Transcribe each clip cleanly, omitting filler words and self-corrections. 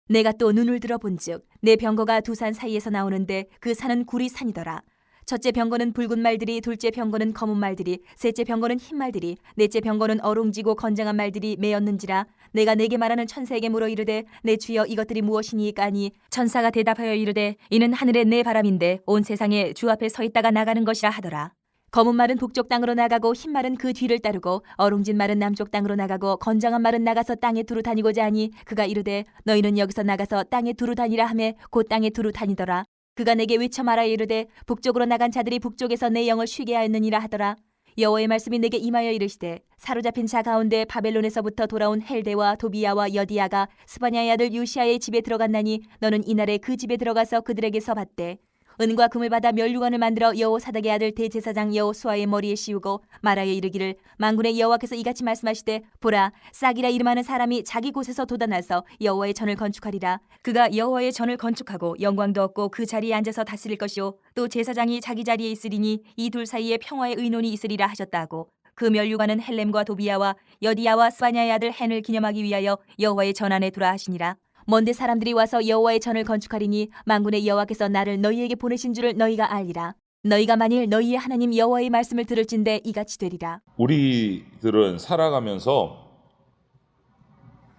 내가 또 눈을 들어 본즉 내 병거가 두 산 사이에서 나오는데 그 산은 구리 산이더라. 첫째 병거는 붉은 말들이, 둘째 병거는 검은 말들이, 셋째 병거는 흰 말들이, 넷째 병거는 어롱지고 건장한 말들이 매었는지라. 내가 내게 말하는 천사에게 물어 이르되 내 주여 이것들이 무엇이니이까 하니 천사가 대답하여 이르되 이는 하늘의 내 바람인데 온 세상에 주 앞에 서 있다가 나가는 것이라 하더라. 검은 말은 북쪽 땅으로 나가고 흰 말은 그 뒤를 따르고 어룽진 말은 남쪽 땅으로 나가고 건장한 말은 나가서 땅에 두루 다니고자 하니 그가 이르되 너희는 여기서 나가서 땅에 두루 다니라 하매 곧 땅에 두루 다니더라. 그가 내게 외쳐 말하여 이르되 북쪽으로 나간 자들이 북쪽에서 내 영을 쉬게 하였느니라 하더라. 여호와의 말씀이 내게 임하여 이르시되 사로잡힌 자 가운데 바벨론에서부터 돌아온 헬데와 도비야와 여디야가 스바냐의 아들 요시야의 집에 들어갔나니 너는 이날에 그 집에 들어가서 그들에게서 받되 은과 금을 받아 면류관을 만들어 여호사닥의 아들 대제사장 여호수아의 머리에 씌우고 말하여 이르기를 만군의 여호와께서 이같이 말씀하시되 보라 싹이라 이름하는 사람이 자기 곳에서 돋아나서 여호와의 전을 건축하리라. 그가 여호와의 전을 건축하고 영광도 얻고 그 자리에 앉아서 다스릴 것이요 또 제사장이 자기 자리에 있으리니 이 둘 사이에 평화의 의논이 있으리라 하셨다 하고 그 면류관은 헬렘과 도비야와 여디야와 스바냐의 아들 헨을 기념하기 위하여 여호와의 전 안에 두라 하시니라. 먼데 사람들이 와서 여호와의 전을 건축하리니 만군의 여호와께서 나를 너희에게 보내신 줄을 너희가 알리라. 너희가 만일 너희의 하나님 여호와의 말씀을 들을진대 이같이 되리라. 우리들은 살아가면서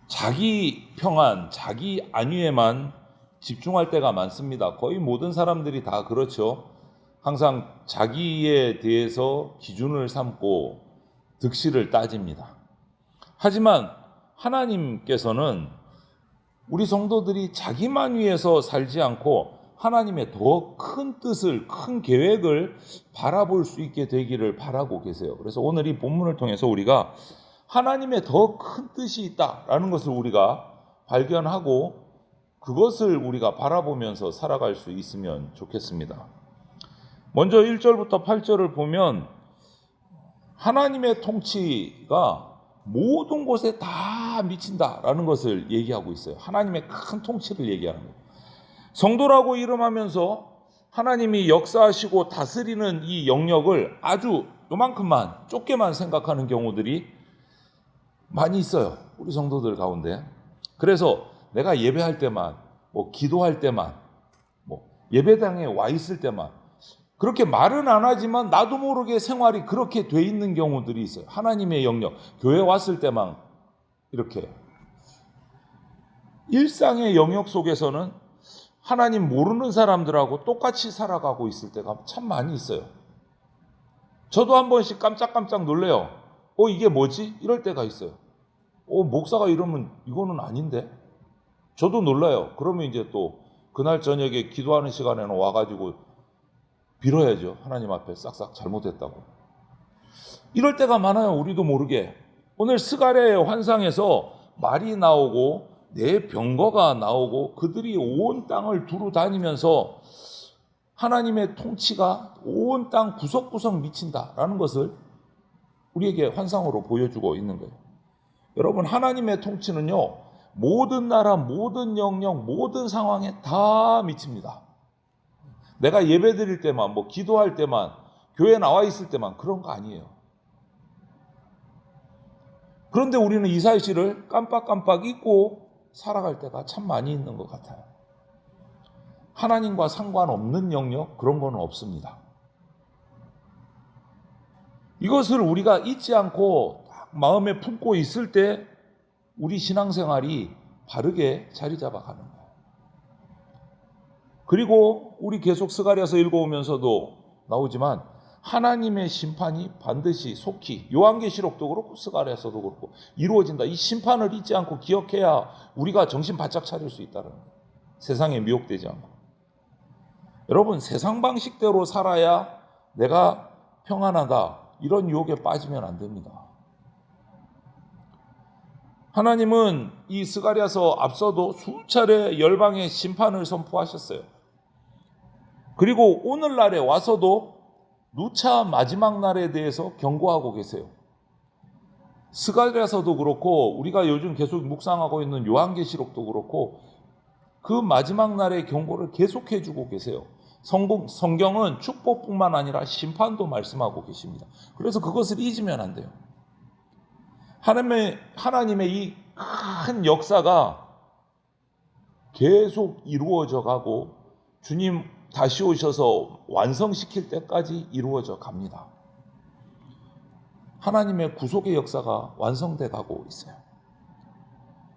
자기 평안, 자기 안위에만 집중할 때가 많습니다. 거의 모든 사람들이 다 그렇죠. 항상 자기에 대해서 기준을 삼고 득실을 따집니다. 하지만 하나님께서는 우리 성도들이 자기만 위해서 살지 않고 하나님의 더 큰 뜻을, 큰 계획을 바라볼 수 있게 되기를 바라고 계세요. 그래서 오늘 이 본문을 통해서 우리가 하나님의 더 큰 뜻이 있다라는 것을 우리가 발견하고 그것을 우리가 바라보면서 살아갈 수 있으면 좋겠습니다. 먼저 1절부터 8절을 보면 하나님의 통치가 모든 곳에 다 미친다라는 것을 얘기하고 있어요. 하나님의 큰 통치를 얘기하는 거예요. 성도라고 이름하면서 하나님이 역사하시고 다스리는 이 영역을 아주 요만큼만 좁게만 생각하는 경우들이 많이 있어요. 우리 성도들 가운데. 그래서 내가 예배할 때만, 기도할 때만, 예배당에 와 있을 때만 그렇게 말은 안 하지만 나도 모르게 생활이 그렇게 돼 있는 경우들이 있어요. 하나님의 영역, 교회 왔을 때만 이렇게. 일상의 영역 속에서는 하나님 모르는 사람들하고 똑같이 살아가고 있을 때가 참 많이 있어요. 저도 한 번씩 깜짝깜짝 놀래요. 이게 뭐지? 이럴 때가 있어요. 목사가 이러면 이거는 아닌데? 저도 놀라요. 그러면 이제 또 그날 저녁에 기도하는 시간에는 와가지고 빌어야죠. 하나님 앞에 싹싹 잘못했다고. 이럴 때가 많아요. 우리도 모르게. 오늘 스가랴의 환상에서 말이 나오고 내 병거가 나오고 그들이 온 땅을 두루 다니면서 하나님의 통치가 온 땅 구석구석 미친다라는 것을 우리에게 환상으로 보여주고 있는 거예요. 여러분, 하나님의 통치는요, 모든 나라, 모든 영역, 모든 상황에 다 미칩니다. 내가 예배 드릴 때만, 기도할 때만, 교회 나와 있을 때만 그런 거 아니에요. 그런데 우리는 이 사실을 깜빡깜빡 잊고 살아갈 때가 참 많이 있는 것 같아요. 하나님과 상관없는 영역, 그런 거는 없습니다. 이것을 우리가 잊지 않고 딱 마음에 품고 있을 때 우리 신앙생활이 바르게 자리 잡아가는 거예요. 그리고 우리 계속 스가랴서 읽어오면서도 나오지만 하나님의 심판이 반드시 속히 요한계시록도 그렇고 스가랴서도 그렇고 이루어진다. 이 심판을 잊지 않고 기억해야 우리가 정신 바짝 차릴 수 있다는 거예요. 세상에 미혹되지 않고. 여러분, 세상 방식대로 살아야 내가 평안하다 이런 유혹에 빠지면 안 됩니다. 하나님은 이 스가랴서 앞서도 수차례 열방의 심판을 선포하셨어요. 그리고 오늘날에 와서도 누차 마지막 날에 대해서 경고하고 계세요. 스가랴서도 그렇고 우리가 요즘 계속 묵상하고 있는 요한계시록도 그렇고 그 마지막 날의 경고를 계속해주고 계세요. 성경은 축복뿐만 아니라 심판도 말씀하고 계십니다. 그래서 그것을 잊으면 안 돼요. 하나님의 이 큰 역사가 계속 이루어져 가고 주님 다시 오셔서 완성시킬 때까지 이루어져 갑니다. 하나님의 구속의 역사가 완성돼 가고 있어요.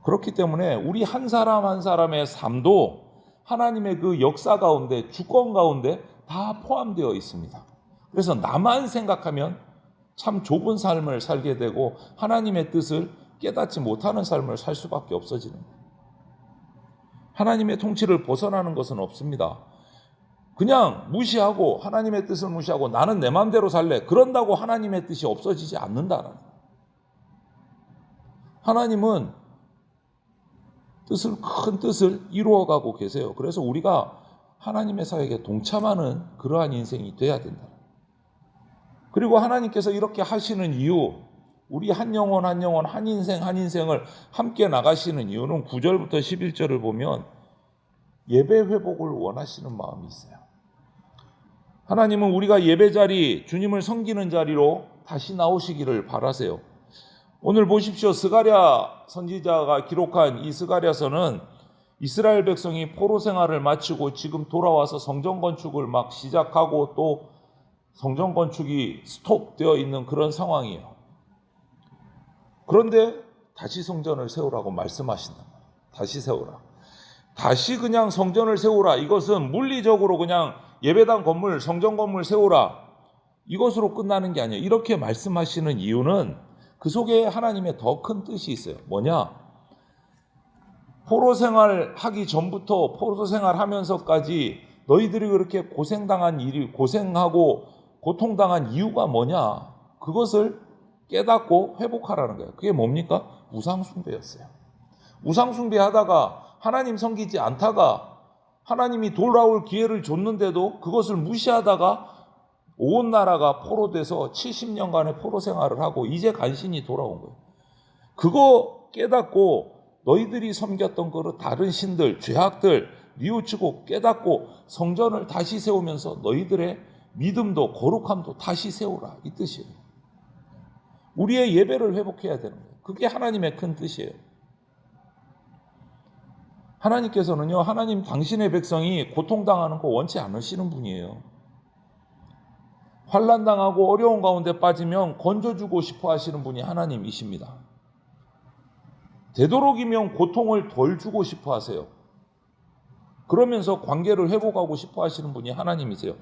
그렇기 때문에 우리 한 사람 한 사람의 삶도 하나님의 그 역사 가운데, 주권 가운데 다 포함되어 있습니다. 그래서 나만 생각하면 참 좁은 삶을 살게 되고 하나님의 뜻을 깨닫지 못하는 삶을 살 수밖에 없어지는 거예요. 하나님의 통치를 벗어나는 것은 없습니다. 그냥 무시하고 하나님의 뜻을 무시하고 나는 내 마음대로 살래. 그런다고 하나님의 뜻이 없어지지 않는다는 거예요. 하나님은 큰 뜻을 이루어가고 계세요. 그래서 우리가 하나님의 사역에 동참하는 그러한 인생이 돼야 된다. 그리고 하나님께서 이렇게 하시는 이유, 우리 한 영혼 한 영혼, 한 인생 한 인생을 함께 나가시는 이유는 9절부터 11절을 보면 예배 회복을 원하시는 마음이 있어요. 하나님은 우리가 예배 자리, 주님을 섬기는 자리로 다시 나오시기를 바라세요. 오늘 보십시오. 스가랴 선지자가 기록한 이 스가랴서는 이스라엘 백성이 포로 생활을 마치고 지금 돌아와서 성전 건축을 막 시작하고 또 성전 건축이 스톱되어 있는 그런 상황이에요. 그런데 다시 성전을 세우라고 말씀하신다. 다시 세우라. 다시 그냥 성전을 세우라. 이것은 물리적으로 그냥 예배당 건물, 성전 건물 세우라. 이것으로 끝나는 게 아니에요. 이렇게 말씀하시는 이유는 그 속에 하나님의 더 큰 뜻이 있어요. 뭐냐? 포로 생활하기 전부터 포로 생활하면서까지 너희들이 그렇게 고생하고 고통당한 이유가 뭐냐? 그것을 깨닫고 회복하라는 거예요. 그게 뭡니까? 우상숭배였어요. 우상숭배하다가 하나님 섬기지 않다가 하나님이 돌아올 기회를 줬는데도 그것을 무시하다가 온 나라가 포로돼서 70년간의 포로 생활을 하고 이제 간신히 돌아온 거예요. 그거 깨닫고 너희들이 섬겼던 그 다른 신들, 죄악들 뉘우치고 깨닫고 성전을 다시 세우면서 너희들의 믿음도 거룩함도 다시 세우라, 이 뜻이에요. 우리의 예배를 회복해야 되는 거예요. 그게 하나님의 큰 뜻이에요. 하나님께서는요, 하나님 당신의 백성이 고통당하는 거 원치 않으시는 분이에요. 환난당하고 어려운 가운데 빠지면 건져주고 싶어 하시는 분이 하나님이십니다. 되도록이면 고통을 덜 주고 싶어 하세요. 그러면서 관계를 회복하고 싶어 하시는 분이 하나님이세요.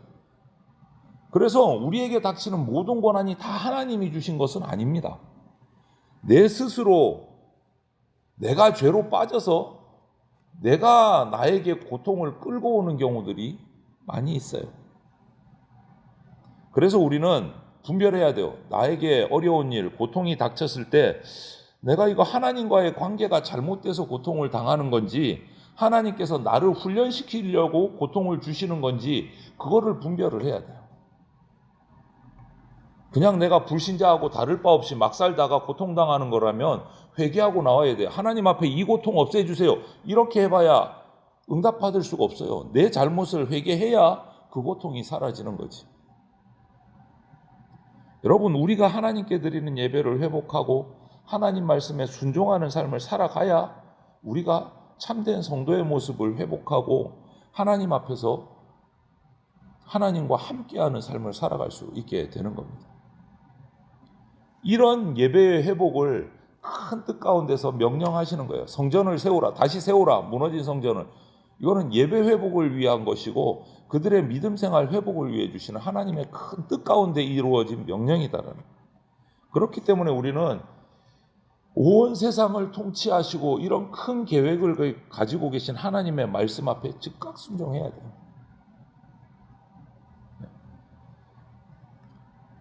그래서 우리에게 닥치는 모든 고난이 다 하나님이 주신 것은 아닙니다. 내 스스로 내가 죄로 빠져서 내가 나에게 고통을 끌고 오는 경우들이 많이 있어요. 그래서 우리는 분별해야 돼요. 나에게 어려운 일, 고통이 닥쳤을 때 내가 이거 하나님과의 관계가 잘못돼서 고통을 당하는 건지 하나님께서 나를 훈련시키려고 고통을 주시는 건지 그거를 분별을 해야 돼요. 그냥 내가 불신자하고 다를 바 없이 막 살다가 고통당하는 거라면 회개하고 나와야 돼요. 하나님 앞에 이 고통 없애주세요. 이렇게 해봐야 응답받을 수가 없어요. 내 잘못을 회개해야 그 고통이 사라지는 거지. 여러분, 우리가 하나님께 드리는 예배를 회복하고 하나님 말씀에 순종하는 삶을 살아가야 우리가 참된 성도의 모습을 회복하고 하나님 앞에서 하나님과 함께하는 삶을 살아갈 수 있게 되는 겁니다. 이런 예배의 회복을 큰 뜻 가운데서 명령하시는 거예요. 성전을 세우라, 다시 세우라, 무너진 성전을. 이거는 예배 회복을 위한 것이고 그들의 믿음 생활 회복을 위해 주시는 하나님의 큰 뜻 가운데 이루어진 명령이다라는 거예요. 그렇기 때문에 우리는 온 세상을 통치하시고 이런 큰 계획을 가지고 계신 하나님의 말씀 앞에 즉각 순종해야 돼요.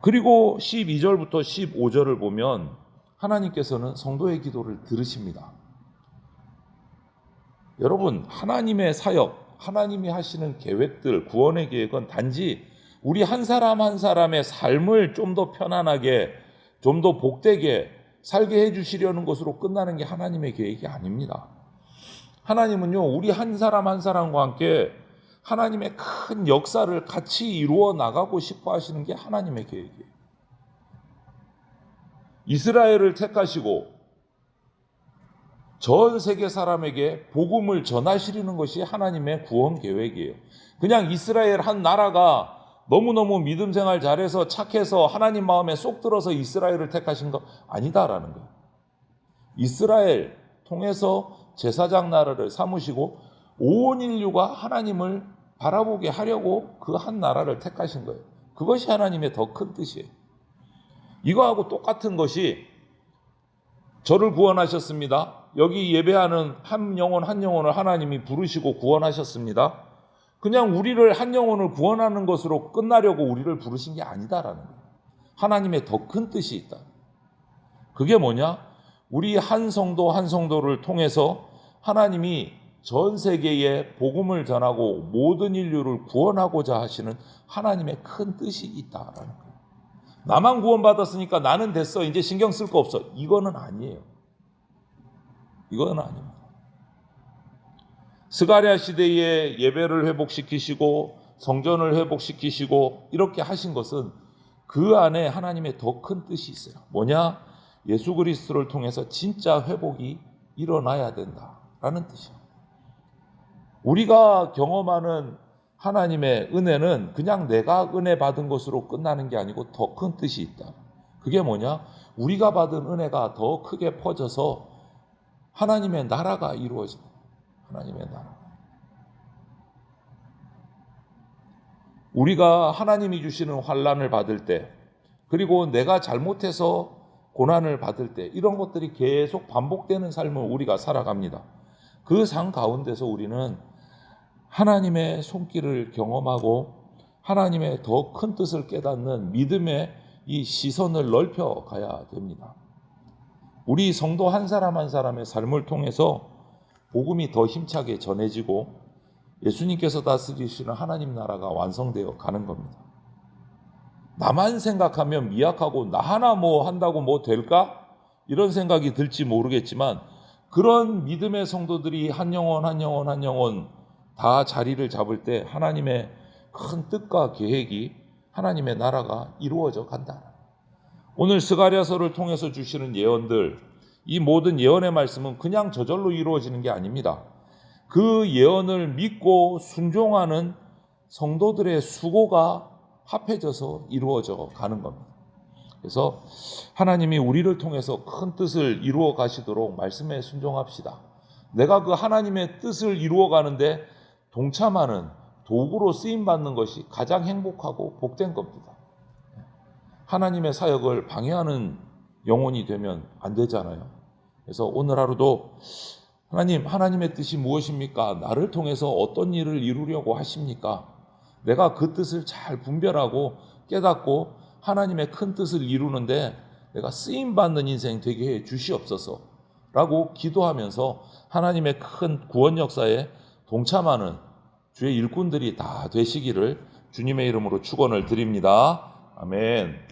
그리고 12절부터 15절을 보면 하나님께서는 성도의 기도를 들으십니다. 여러분, 하나님의 사역, 하나님이 하시는 계획들, 구원의 계획은 단지 우리 한 사람 한 사람의 삶을 좀 더 편안하게, 좀 더 복되게 살게 해주시려는 것으로 끝나는 게 하나님의 계획이 아닙니다. 하나님은요, 우리 한 사람 한 사람과 함께 하나님의 큰 역사를 같이 이루어 나가고 싶어 하시는 게 하나님의 계획이에요. 이스라엘을 택하시고 전 세계 사람에게 복음을 전하시려는 것이 하나님의 구원 계획이에요. 그냥 이스라엘 한 나라가 너무너무 믿음 생활 잘해서 착해서 하나님 마음에 쏙 들어서 이스라엘을 택하신 거 아니다라는 거예요. 이스라엘 통해서 제사장 나라를 삼으시고 온 인류가 하나님을 바라보게 하려고 그 한 나라를 택하신 거예요. 그것이 하나님의 더 큰 뜻이에요. 이거하고 똑같은 것이 저를 구원하셨습니다. 여기 예배하는 한 영혼 한 영혼을 하나님이 부르시고 구원하셨습니다. 그냥 우리를 한 영혼을 구원하는 것으로 끝나려고 우리를 부르신 게 아니다라는 거예요. 하나님의 더 큰 뜻이 있다. 그게 뭐냐? 우리 한 성도 한 성도를 통해서 하나님이 전 세계에 복음을 전하고 모든 인류를 구원하고자 하시는 하나님의 큰 뜻이 있다라는 거예요. 나만 구원받았으니까 나는 됐어. 이제 신경 쓸 거 없어. 이거는 아니에요. 이거는 아닙니다. 스가랴 시대에 예배를 회복시키시고 성전을 회복시키시고 이렇게 하신 것은 그 안에 하나님의 더 큰 뜻이 있어요. 뭐냐? 예수 그리스도를 통해서 진짜 회복이 일어나야 된다라는 뜻이에요. 우리가 경험하는 하나님의 은혜는 그냥 내가 은혜 받은 것으로 끝나는 게 아니고 더 큰 뜻이 있다. 그게 뭐냐? 우리가 받은 은혜가 더 크게 퍼져서 하나님의 나라가 이루어진다. 하나님의 나라. 우리가 하나님이 주시는 환난을 받을 때, 그리고 내가 잘못해서 고난을 받을 때, 이런 것들이 계속 반복되는 삶을 우리가 살아갑니다. 그 삶 가운데서 우리는 하나님의 손길을 경험하고 하나님의 더 큰 뜻을 깨닫는 믿음의 이 시선을 넓혀 가야 됩니다. 우리 성도 한 사람 한 사람의 삶을 통해서 복음이 더 힘차게 전해지고 예수님께서 다스리시는 하나님 나라가 완성되어 가는 겁니다. 나만 생각하면 미약하고 나 하나 뭐 한다고 뭐 될까? 이런 생각이 들지 모르겠지만 그런 믿음의 성도들이 한 영혼 한 영혼 한 영혼 다 자리를 잡을 때 하나님의 큰 뜻과 계획이 하나님의 나라가 이루어져 간다. 오늘 스가랴서를 통해서 주시는 예언들, 이 모든 예언의 말씀은 그냥 저절로 이루어지는 게 아닙니다. 그 예언을 믿고 순종하는 성도들의 수고가 합해져서 이루어져 가는 겁니다. 그래서 하나님이 우리를 통해서 큰 뜻을 이루어 가시도록 말씀에 순종합시다. 내가 그 하나님의 뜻을 이루어 가는데 동참하는 도구로 쓰임받는 것이 가장 행복하고 복된 겁니다. 하나님의 사역을 방해하는 영혼이 되면 안 되잖아요. 그래서 오늘 하루도 하나님, 하나님의 뜻이 무엇입니까? 나를 통해서 어떤 일을 이루려고 하십니까? 내가 그 뜻을 잘 분별하고 깨닫고 하나님의 큰 뜻을 이루는데 내가 쓰임받는 인생 되게 해 주시옵소서 라고 기도하면서 하나님의 큰 구원 역사에 동참하는 주의 일꾼들이 다 되시기를 주님의 이름으로 축원을 드립니다. 아멘.